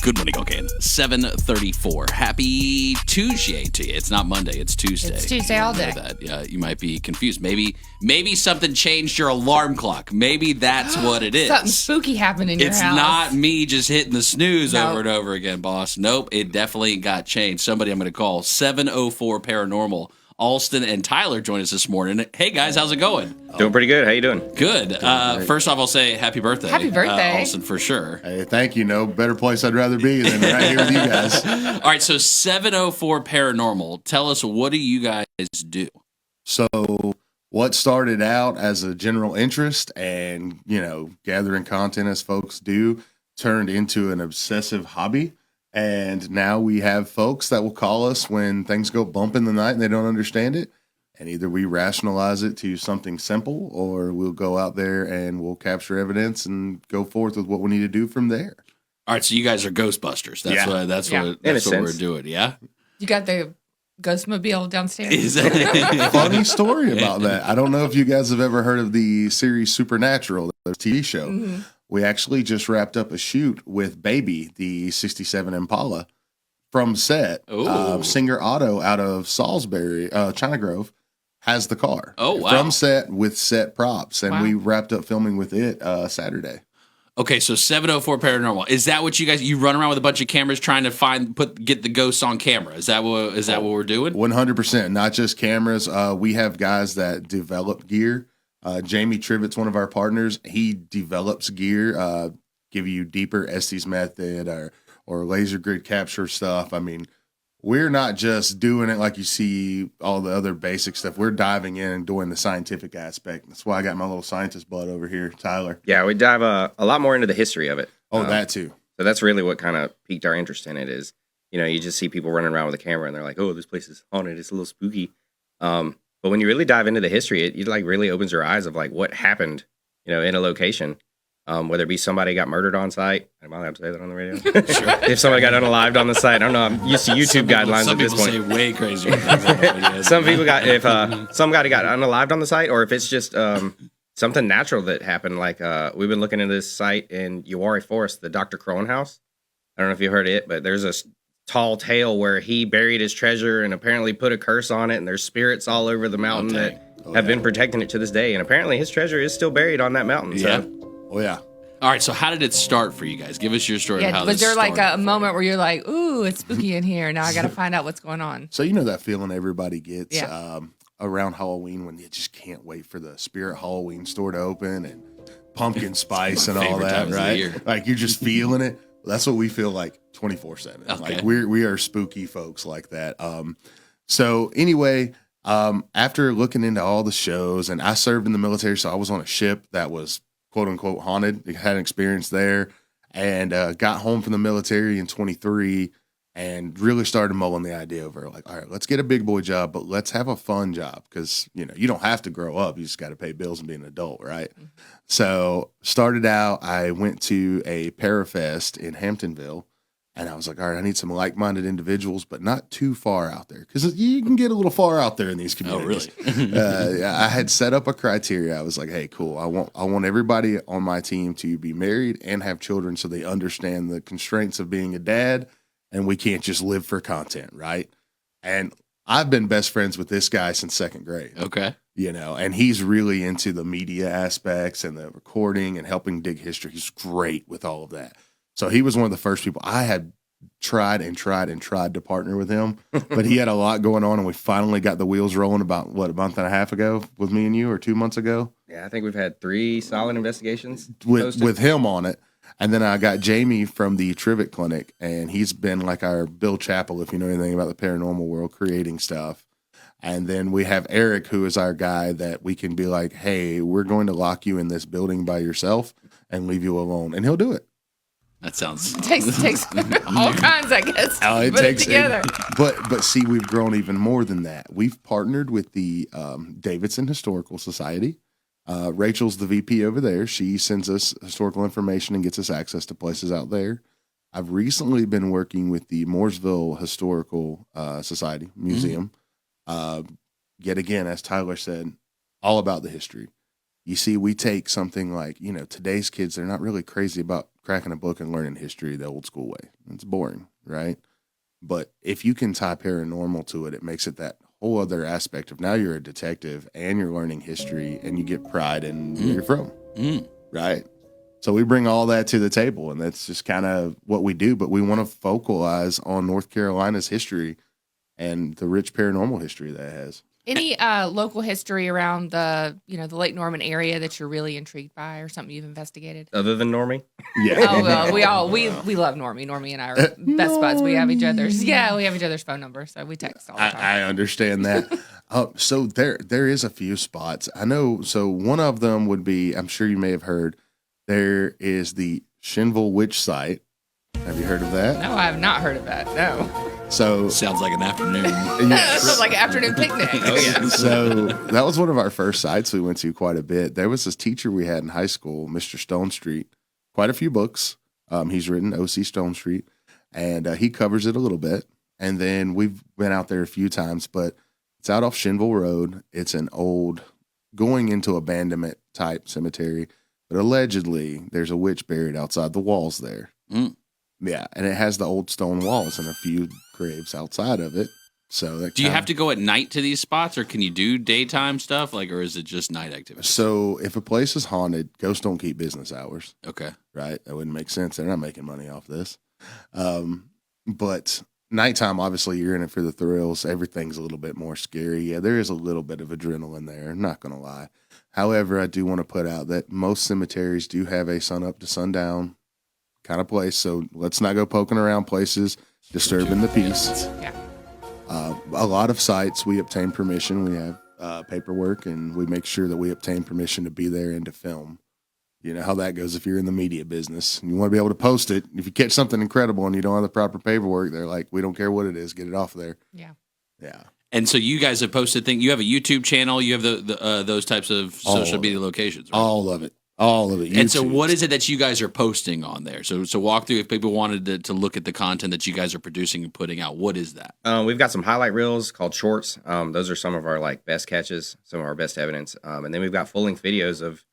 Good morning, Cocaine. 7:34. Happy Tuesday to you. It's not Monday. It's Tuesday. It's Tuesday all day. That. Yeah, you might be confused. Maybe something changed your alarm clock. Maybe that's what it is. Something spooky happened in your house. It's not me just hitting the snooze Nope. over and over again, boss. Nope, it definitely got changed. Somebody I'm going to call 704 Paranormal. Alston and Tyler join us this morning. Hey, guys, how's it going? Doing pretty good. How you doing? Good. First off, I'll say happy birthday. Happy birthday. Alston, for sure. Hey, thank you. No better place I'd rather be than right here with you guys. All right, so 704 Paranormal. Tell us, what do you guys do? So what started out as a general interest and, gathering content as folks do turned into an obsessive hobby. And now we have folks that will call us when things go bump in the night and they don't understand it. And either we rationalize it to something simple or we'll go out there and we'll capture evidence and go forth with what we need to do from there. All right, so you guys are Ghostbusters. That's what we're doing, yeah? You got the Ghostmobile downstairs? Is that Funny story about that. I don't know if you guys have ever heard of the series Supernatural, the TV show. Mm-hmm. We actually just wrapped up a shoot with Baby, the 67 Impala, from set. Singer Otto out of Salisbury, China Grove, has the car. Oh, wow. From set with set props. And Wow. we wrapped up filming with it Saturday. Okay, so 704 Paranormal. Is that what you run around with a bunch of cameras trying to get the ghosts on camera? Is that what we're doing? 100%. Not just cameras. We have guys that develop gear. Jamie Trivett's one of our partners. He develops gear, give you deeper Estes method or laser grid capture stuff. I mean, we're not just doing it like you see all the other basic stuff. We're diving in and doing the scientific aspect. That's why I got my little scientist blood over here, Tyler. Yeah, we dive a lot more into the history of it. That too. So that's really what kind of piqued our interest in it is, you just see people running around with a camera and they're like, oh, this place is haunted. It's a little spooky. But when you really dive into the history, it really opens your eyes of like what happened, in a location, whether it be somebody got murdered on site. Am I allowed to say that on the radio? Sure. If somebody got unalived on the site, I don't know. I'm used to YouTube guidelines at this point. Some people say way crazier. Some people got somebody got unalived on the site, or if it's just something natural that happened. Like we've been looking into this site in Uwharrie Forest, the Dr. Crone house. I don't know if you heard it, but there's a tall tale where he buried his treasure and apparently put a curse on it, and there's spirits all over the mountain that have been protecting it to this day, and apparently his treasure is still buried on that mountain. Yeah. Oh yeah. All right, so how did it start for you guys? Give us your story. Yeah, how was this there like started a moment where you're like, ooh, it's spooky in here. Now I got to find out what's going on. So that feeling everybody gets around Halloween when you just can't wait for the Spirit Halloween store to open and pumpkin spice and all favorite that, times of the right? year. Like you're just feeling it. That's what we feel like 24/7. Okay. Like we are spooky folks like that. So anyway, after looking into all the shows, and I served in the military, so I was on a ship that was quote unquote haunted. I had an experience there, and got home from the military in 23, and really started mulling the idea over. Like, all right, let's get a big boy job, but let's have a fun job because you don't have to grow up. You just got to pay bills and be an adult, right? Mm-hmm. So started out, I went to a Parafest in Hamptonville. And I was like, all right, I need some like-minded individuals, but not too far out there. Because you can get a little far out there in these communities. Oh, really? I had set up a criteria. I was like, hey, cool. I want everybody on my team to be married and have children so they understand the constraints of being a dad, and we can't just live for content, right? And I've been best friends with this guy since second grade. Okay. And he's really into the media aspects and the recording and helping dig history. He's great with all of that. So he was one of the first people. I had tried to partner with him, but he had a lot going on, and we finally got the wheels rolling about, a month and a half ago with me and you, or 2 months ago? Yeah, I think we've had 3 solid investigations. With him on it. And then I got Jamie from the Trivett Clinic, and he's been like our Bill Chappell, if you know anything about the paranormal world, creating stuff. And then we have Eric, who is our guy that we can be like, hey, we're going to lock you in this building by yourself and leave you alone. And he'll do it. That sounds... It takes all kinds, I guess. It put takes it together. But see, we've grown even more than that. We've partnered with the Davidson Historical Society. Rachel's the VP over there. She sends us historical information and gets us access to places out there. I've recently been working with the Mooresville Historical Society Museum. Yet again, as Tyler said, all about the history. You see, we take something like, today's kids, they're not really crazy about cracking a book and learning history the old school way. It's boring, right? But if you can tie paranormal to it, it makes it that whole other aspect of now you're a detective and you're learning history and you get pride in where you're from, right? So we bring all that to the table, and that's just kind of what we do. But we want to focalize on North Carolina's history and the rich paranormal history that it has. Any local history around the Lake Norman area that you're really intrigued by, or something you've investigated? Other than Normie? Yeah. Oh well, we love Normie. Normie and I are best buds. We have each other's phone number, so we text all the time. I understand that. So there is a few spots I know. So one of them would be, I'm sure you may have heard, there is the Shinville Witch Site. Have you heard of that? No, I have not heard of that. No. So sounds like an afternoon. Sounds like an afternoon picnic. Oh, yeah. So that was one of our first sites we went to quite a bit. There was this teacher we had in high school, Mr. Stone Street, quite a few books. He's written O.C. Stone Street, and he covers it a little bit. And then we've been out there a few times, but it's out off Shinville Road. It's an old going into abandonment type cemetery, but allegedly there's a witch buried outside the walls there. Yeah, and it has the old stone walls and a few graves outside of it. So that Do you have to go at night to these spots, or can you do daytime stuff, or is it just night activity? So if a place is haunted, ghosts don't keep business hours. Okay. Right? That wouldn't make sense. They're not making money off this. But nighttime, obviously, you're in it for the thrills. Everything's a little bit more scary. Yeah, there is a little bit of adrenaline there. I'm not going to lie. However, I do want to put out that most cemeteries do have a sun up to sundown kind of place. So let's not go poking around places, disturbing the peace. Yeah. A lot of sites, we obtain permission. We have paperwork, and we make sure that we obtain permission to be there and to film. You know how that goes if you're in the media business. You want to be able to post it. If you catch something incredible and you don't have the proper paperwork, they're like, we don't care what it is. Get it off there. Yeah. Yeah. And so you guys have posted things. You have a YouTube channel. You have the those types of social media locations. Right? All of it. All of it. And so what is it that you guys are posting on there? So walk through, if people wanted to look at the content that you guys are producing and putting out, what is that? We've got some highlight reels called shorts. Those are some of our best catches, some of our best evidence. And then we've got full-length videos of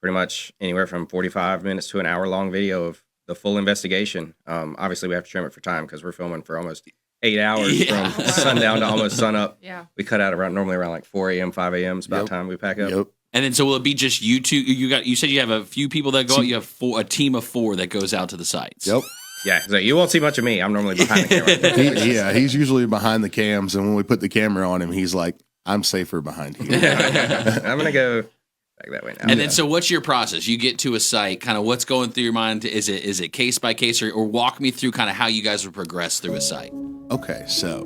pretty much anywhere from 45 minutes to an hour-long video of the full investigation. Obviously, we have to trim it for time because we're filming for almost 8 hours from sundown to almost sunup. Yeah. We cut out normally around 4 a.m., 5 a.m. is about time we pack up. Yep. And then, so will it be just you two? You said you have a few people that go out. You have a team of 4 that goes out to the sites. Yep. Yeah, so you won't see much of me. I'm normally behind the camera. He's usually behind the cams, and when we put the camera on him, he's like, I'm safer behind here. I'm going to go back that way now. And then, so what's your process? You get to a site, kind of what's going through your mind? Is it case by case, or walk me through kind of how you guys would progress through a site? Okay, so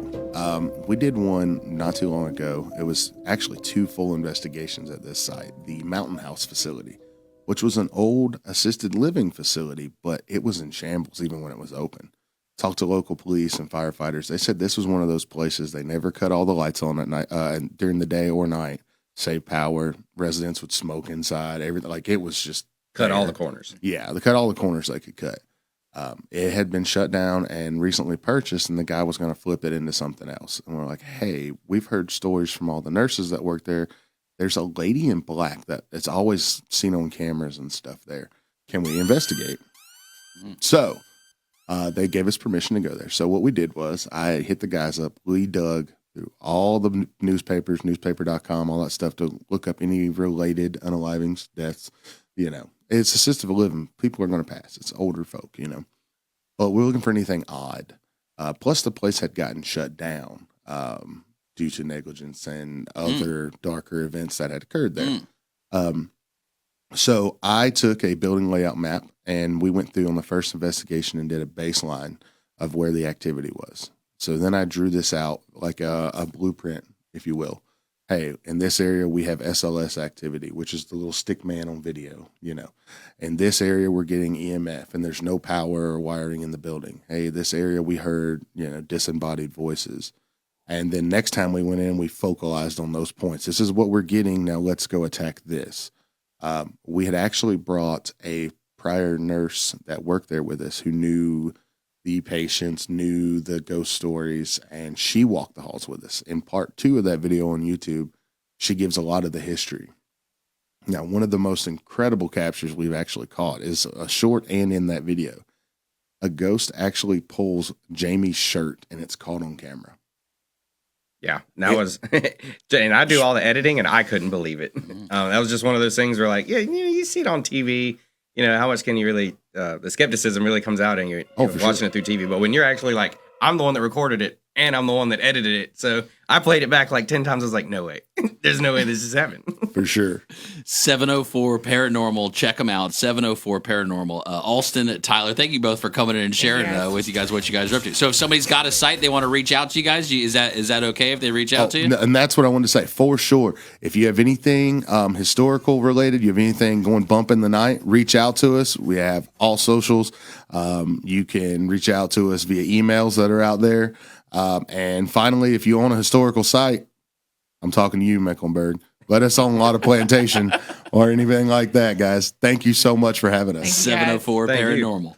we did one not too long ago. It was actually 2 full investigations at this site, the Mountain House facility, which was an old assisted living facility, but it was in shambles even when it was open. Talked to local police and firefighters. They said this was one of those places they never cut all the lights on at night, during the day or night, save power. Residents would smoke inside, everything. It was just cut all the corners. Yeah, they cut all the corners they could cut. It had been shut down and recently purchased, and the guy was going to flip it into something else. And we're like, hey, we've heard stories from all the nurses that work there. There's a lady in black that it's always seen on cameras and stuff there. Can we investigate? So they gave us permission to go there. So what we did was I hit the guys up. We dug through all the newspapers, newspaper.com, all that stuff to look up any related unalivings, deaths, It's assisted living. People are going to pass. It's older folk, But we're looking for anything odd. Plus, the place had gotten shut down due to negligence and other darker events that had occurred there. So I took a building layout map, and we went through on the first investigation and did a baseline of where the activity was. So then I drew this out like a blueprint, if you will. Hey, in this area, we have SLS activity, which is the little stick man on video, In this area, we're getting EMF, and there's no power or wiring in the building. Hey, this area, we heard, disembodied voices. And then next time we went in, we focalized on those points. This is what we're getting. Now let's go attack this. We had actually brought a prior nurse that worked there with us who knew the patients, knew the ghost stories, and she walked the halls with us. In part 2 of that video on YouTube, she gives a lot of the history. Now, one of the most incredible captures we've actually caught is a short and in that video. A ghost actually pulls Jamie's shirt and it's caught on camera. Yeah, that was, and I do all the editing, and I couldn't believe it. That was just one of those things where, like, yeah, you see it on TV. You know, how much can you really? The skepticism really comes out, and you're watching it through TV. But when you're actually like, I'm the one that recorded it, and I'm the one that edited it, so I played it back like 10 times. I was like, no way, there's no way this is happening. For sure. 704 Paranormal. Check them out. 704 Paranormal. Alston, Tyler, thank you both for coming in and sharing with you guys what you guys are up to. So if somebody's got a site they want to reach out to you guys, is that okay if they reach out to you? And that's what I wanted to say for sure. If you have anything historical related, you have anything going bump in the night, reach out to us. We have all socials. You can reach out to us via emails that are out there. And finally, if you own a historical site, I'm talking to you, Mecklenburg. Let us on a lot of plantation or anything like that, guys. Thank you so much for having us. 704 Paranormal.